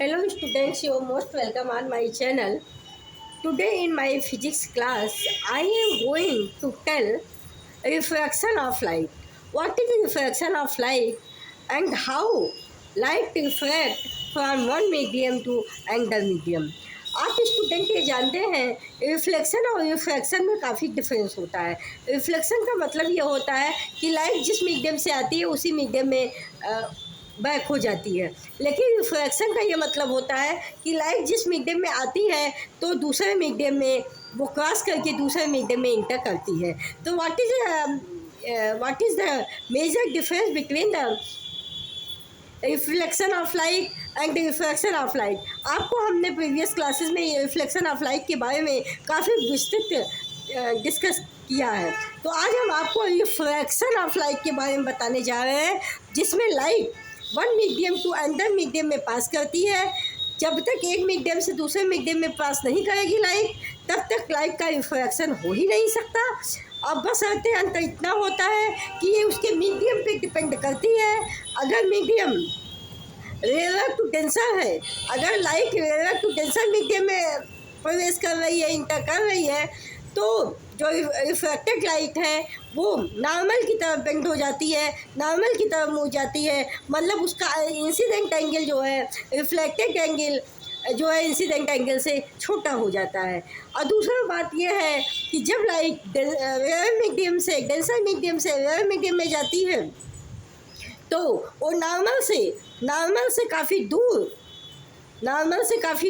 Hello students, you are most welcome on my channel. Today in my physics class, I am going to tell refraction of light. What is the refraction of light and how light refract from one medium to another medium. आप student ये जानते हैं reflection और refraction में काफ़ी difference होता है। Reflection का मतलब ये होता है कि लाइट जिस मीडियम से आती है उसी मीडियम में बैक हो जाती है, लेकिन रिफ्रैक्शन का ये मतलब होता है कि लाइट जिस मीडियम में आती है तो दूसरे मीडियम में वो क्रॉस करके दूसरे मीडियम में इंटर करती है। तो what is the major difference between the reflection of light and refraction of light. आपको हमने प्रीवियस क्लासेस में ये रिफ्लेक्शन ऑफ लाइट के बारे में काफ़ी विस्तृत डिस्कस किया है। तो आज हम आपको रिफ्रैक्शन ऑफ लाइट के बारे में बताने जा रहे हैं, जिसमें light one medium to another medium में पास करती है। जब तक एक मीडियम से दूसरे मीडियम में पास नहीं करेगी लाइट, तब तक लाइट का रिफ्रैक्शन हो ही नहीं सकता। अब बस अंतर इतना होता है कि ये उसके मीडियम पे डिपेंड करती है। अगर मीडियम रेयर टू डेंसर है, अगर light rare to denser medium में प्रवेश कर रही है, इंटर कर रही है, तो जो रिफ्रैक्टेड लाइट है वो नॉर्मल की तरफ बेंड हो जाती है, नॉर्मल की तरफ मुड़ जाती है। मतलब उसका इंसिडेंट एंगल जो है रिफ्लेक्टेड एंगल जो है इंसिडेंट एंगल से छोटा हो जाता है। और दूसरा बात यह है कि जब लाइट रेयर मीडियम से डेंसर मीडियम से रेयर मीडियम में जाती है तो वो नॉर्मल से काफ़ी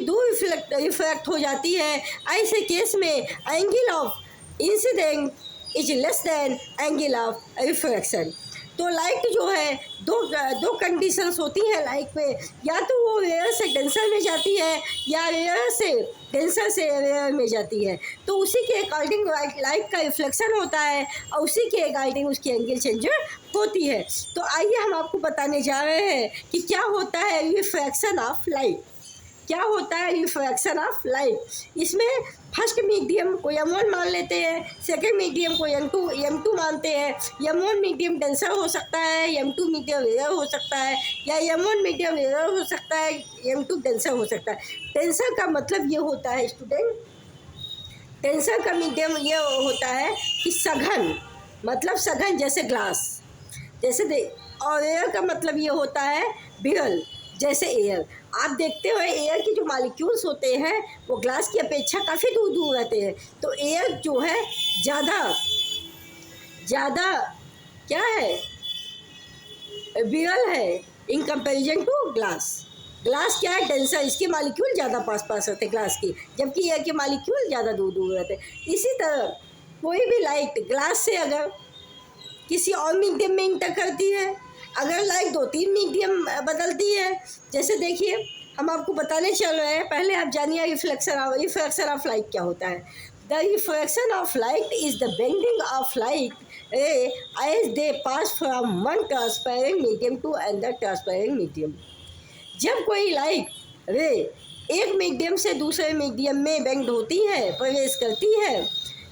दूर रिफ्लेक्ट हो जाती है। ऐसे केस में angle of incident is less than angle of refraction. तो लाइट जो है दो कंडीशंस होती हैं लाइट में, या तो वो रेयर से डेंसर में जाती है या रेयर से डेंसर से रेयर में जाती है। तो उसी के अकॉर्डिंग लाइट का रिफ्लेक्शन होता है और उसी के अकॉर्डिंग उसकी एंगल चेंज होती है। तो आइए हम आपको बताने जा रहे हैं कि क्या होता है रिफ्रैक्शन ऑफ लाइट। क्या होता है रिफ्रैक्शन ऑफ लाइट। इसमें फर्स्ट मीडियम को M1 मान लेते हैं, सेकंड मीडियम को M2 मानते हैं। M1 मीडियम डेंसर हो सकता है, M2 मीडियम रेयर हो सकता है, या M1 मीडियम रेयर हो सकता है, M2 डेंसर हो सकता है। डेंसर का मतलब ये होता है स्टूडेंट, डेंसर का मीडियम ये होता है कि सघन, मतलब सघन जैसे ग्लास, जैसे और रेयर का मतलब ये होता है विरल, जैसे एयर। आप देखते हो एयर के जो मॉलिक्यूल्स होते हैं वो ग्लास की अपेक्षा काफ़ी दूर दूर रहते हैं। तो एयर जो है ज़्यादा क्या है, विरल है in comparison to glass. Glass क्या है, डेंसर, इसके मॉलिक्यूल ज़्यादा पास रहते हैं ग्लास की, जबकि एयर के मॉलिक्यूल ज़्यादा दूर दूर रहते हैं। इसी तरह कोई भी लाइट ग्लास से अगर किसी और मीडियम में इंटर करती है, अगर लाइट 2-3 मीडियम बदलती है, जैसे देखिए हम आपको बताने चल रहे हैं, पहले आप जानिए रिफ्रैक्शन ऑफ लाइट क्या होता है। The refraction of light is the bending of light as they pass from one transparent medium to another transparent medium. जब कोई लाइट रे एक मीडियम से दूसरे मीडियम में बेंड होती है, प्रवेश करती है,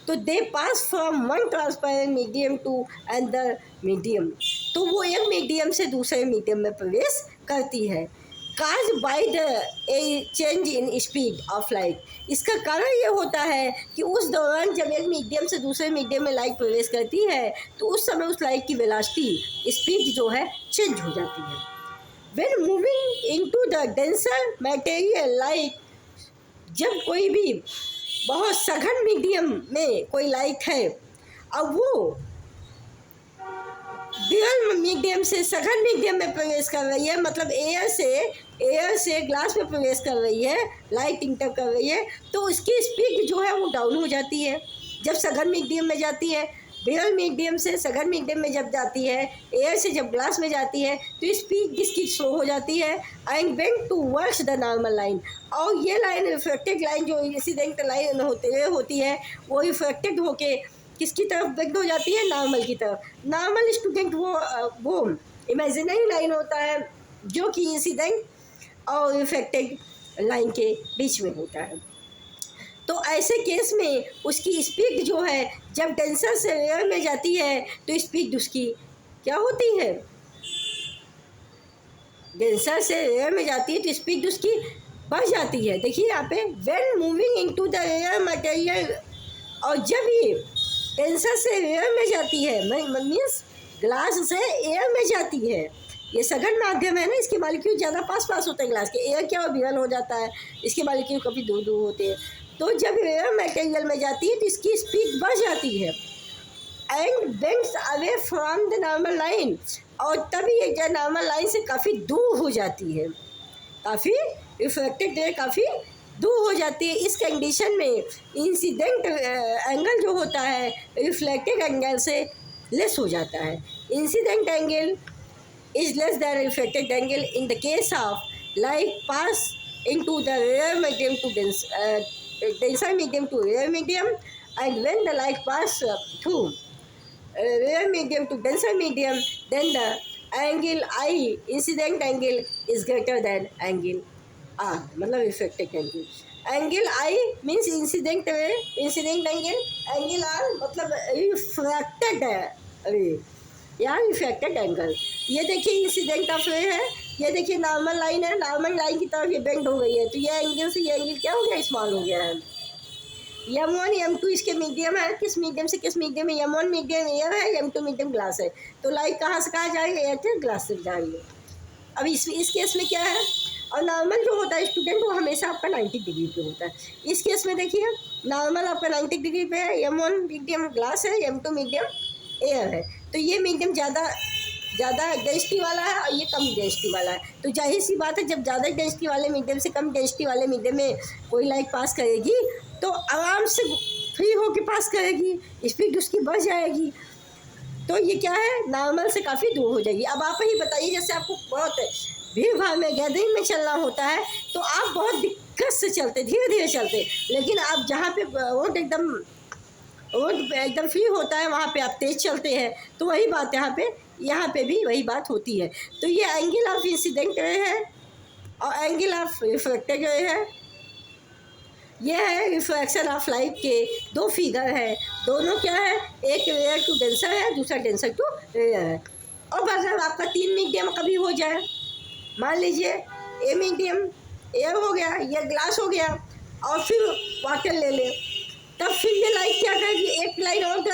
तो they pass from one transparent medium to another medium. तो वो एक मीडियम से दूसरे मीडियम में प्रवेश करती है, cause by the change in speed of light. इसका कारण ये होता है कि उस दौरान जब एक मीडियम से दूसरे मीडियम में लाइट प्रवेश करती है तो उस समय उस लाइट की वेलोसिटी, स्पीड जो है चेंज हो जाती है। When moving into the denser material light, जब कोई भी बहुत सघन मीडियम में कोई लाइट है, अब वो विरल मीडियम से सघन मीडियम में प्रवेश कर रही है, मतलब एयर से ग्लास में प्रवेश कर रही है, लाइट इंटर कर रही है, तो उसकी स्पीड जो है वो डाउन हो जाती है जब सघन मीडियम में जाती है। विरल मीडियम से सघन मीडियम में जब जाती है, एयर से जब ग्लास में जाती है, तो स्पीड इसकी स्लो हो जाती है and bend towards the normal line. और ये लाइन रिफ्लेक्टेड लाइन जो इंसिडेंट लाइन होती है वो रिफ्लेक्टेड होके किसकी तरफ बेंड हो जाती है, नॉर्मल की तरफ। नॉर्मल स्टूडेंट वो इमेजिनरी लाइन होता है जो कि इंसिडेंट और रिफ्लेक्टेड लाइन के बीच में होता है। तो ऐसे केस में उसकी स्पीड जो है जब डेंसर से रेयर में जाती है तो स्पीड उसकी क्या होती है, डेंसर से एयर में जाती है तो स्पीड उसकी बढ़ जाती है। देखिए यहाँ पे when moving into the air material, और जब ये डेंसर से एयर में जाती है मीन्स ग्लास से एयर में जाती है, ये सघन माध्यम है ना, इसके मॉलिक्यूल ज़्यादा पास पास होते हैं ग्लास के। एयर क्या विरल हो जाता है, इसके मॉलिक्यूल काफ़ी दूर दूर होते हैं। तो जब एयर मटेरियल में जाती है तो इसकी स्पीड बढ़ जाती है and bends away from the normal line, और तभी ये जो नॉर्मल लाइन से काफ़ी दूर हो जाती है, काफ़ी रिफ्लेक्टेड रे काफ़ी दूर हो जाती है। इस कंडीशन में इंसिडेंट एंगल जो होता है रिफ्लेक्टेड एंगल से लेस हो जाता है। Incident angle is less than reflected angle in the case of light pass into the rare medium to denser medium to rare medium, and when the light pass through rare medium to denser medium, then the angle I, incident angle, is greater than angle R, मतलब reflected angle. Angle I means incident angle, angle R मतलब refracted ray या reflected angle. ये देखिए incident of रे है, ये देखिए normal line है, नॉर्मल लाइन की तरफ ये बेंड हो गई है, तो ये एंगल से ये एंगल क्या हो गया, स्मॉल हो गया है। M1 M2 इसके मीडियम है, किस मीडियम से किस मीडियम में, M1 मीडियम एयर है, M2 मीडियम ग्लास है, तो लाइट कहाँ से कहाँ जाएगी, एयर से ग्लास से जाएगी। अब इस केस में क्या है, और नॉर्मल जो होता है स्टूडेंट वो हमेशा आपका 90 डिग्री पे होता है। इस केस में देखिए नॉर्मल आपका 90 डिग्री पे है, M1 मीडियम ग्लास है, M2 मीडियम एयर है, तो ये मीडियम ज़्यादा डेंसिटी वाला है और ये कम डेंसिटी वाला है। तो जाहिर सी बात है जब ज़्यादा डेंसिटी वाले मीडियम से कम डेंसिटी वाले मीडियम में कोई लाइट पास करेगी तो आराम से फ्री होकर पास करेगी, स्पीड उसकी बढ़ जाएगी, तो ये क्या है नॉर्मल से काफ़ी दूर हो जाएगी। अब आप ही बताइए, जैसे आपको बहुत भीड़ भाड़ में गैदरिंग में चलना होता है तो आप बहुत दिक्कत से चलते, धीरे धीरे चलते, लेकिन आप जहाँ पे रोड एकदम फ्री होता है वहाँ पे आप तेज़ चलते हैं, तो वही बात यहाँ पे भी वही बात होती है। तो ये एंगल ऑफ इंसिडेंट रे है और एंगल ऑफ रिफ्लेक्टेड रे है, ये है रिफ्रैक्शन ऑफ लाइट के दो फिगर है, दोनों क्या है, एक रेयर टू डेंसर है, दूसरा डेंसर टू रेयर है। अब अगर आपका 3 मीडियम कभी हो जाए, मान लीजिए ए मीडियम एयर हो गया, ये ग्लास हो गया और फिर वाटर ले ले, तब फिर ये लाइट क्या करेगी, एक लाइट और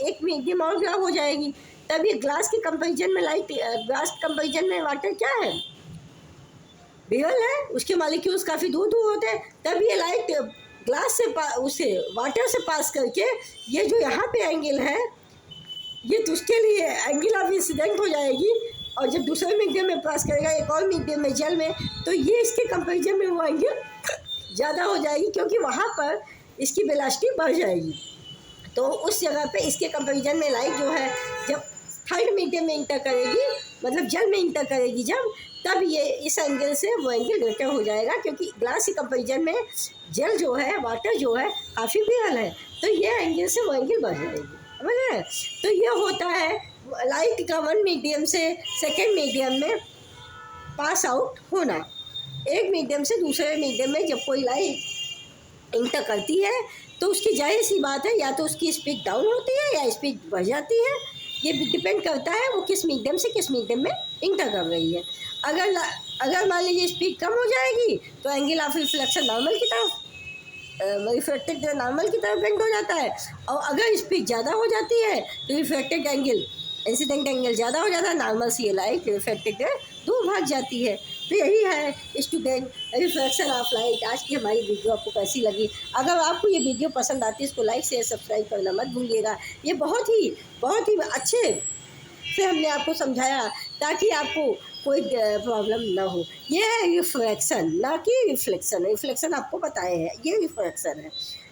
एक मीडियम और ग्राफ हो जाएगी, तब ये ग्लास के कंपैरिजन में ग्लास के कंपैरिजन में वाटर क्या है, विरल है, उसके मॉलिक्यूल्स काफ़ी दूर दूर होते हैं, तब ये लाइट ग्लास से उसे वाटर से पास करके ये जो यहाँ पे एंगल है ये तो उसके लिए एंगल ऑफ इंसिडेंट हो जाएगी, और जब दूसरे मीडियम में पास करेगा एक और मीडियम में जल में, तो ये इसके कंपैरिजन में वो एंगल ज़्यादा हो जाएगी, क्योंकि वहाँ पर इसकी वेलोसिटी बढ़ जाएगी। तो उस जगह पे इसके कंपैरिजन में लाइट जो है जब थर्ड मीडियम में इंटर करेगी, मतलब जल में इंटर करेगी जब, तब ये इस एंगल से वो एंगल ग्रेटर हो जाएगा, क्योंकि ग्लास के कंपैरिजन में जल जो है, वाटर जो है काफ़ी विरल है, तो ये एंगल से वो एंगल बढ़ जाएगी, समझ रहे हैं। तो ये होता है लाइट का 1 मीडियम से सेकेंड मीडियम में पास आउट होना। एक मीडियम से दूसरे मीडियम में जब कोई लाइट इंटर करती है तो उसकी जाहिर सी बात है या तो उसकी स्पीड डाउन होती है या स्पीड बढ़ जाती है, ये डिपेंड करता है वो किस मीडियम से किस मीडियम में इंटर कर रही है। अगर मान लीजिए स्पीड कम हो जाएगी तो एंगल ऑफ रिफ्लेक्शन नॉर्मल की तरफ, रिफ्लेक्टेड नॉर्मल की तरफ बेंड हो जाता है, और अगर स्पीड ज़्यादा हो जाती है तो रिफ्लेक्टेड एंगल, इंसिडेंट एंगल ज़्यादा हो जाता है, नॉर्मल से ये लाइट रिफ्लेक्टेड दूर भाग जाती है। तो यही है स्टूडेंट रिफ्लेक्शन ऑफ लाइट। आज की हमारी वीडियो आपको कैसी लगी? अगर आपको ये वीडियो पसंद आती है इसको लाइक शेयर सब्सक्राइब करना मत भूलिएगा। ये बहुत ही अच्छे से हमने आपको समझाया ताकि आपको कोई प्रॉब्लम ना हो। ये है रिफ्लेक्शन, ना कि रिफ्लेक्शन। रिफ्लेक्शन आपको बताए हैं, ये रिफ्लेक्शन है।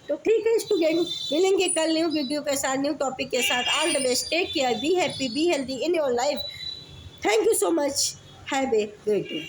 तो ठीक है स्टूडेंट, मिलेंगे कल न्यू वीडियो के साथ, न्यू टॉपिक के साथ। All the best, take care, be happy, be healthy in your life. Thank you so much, have a great day.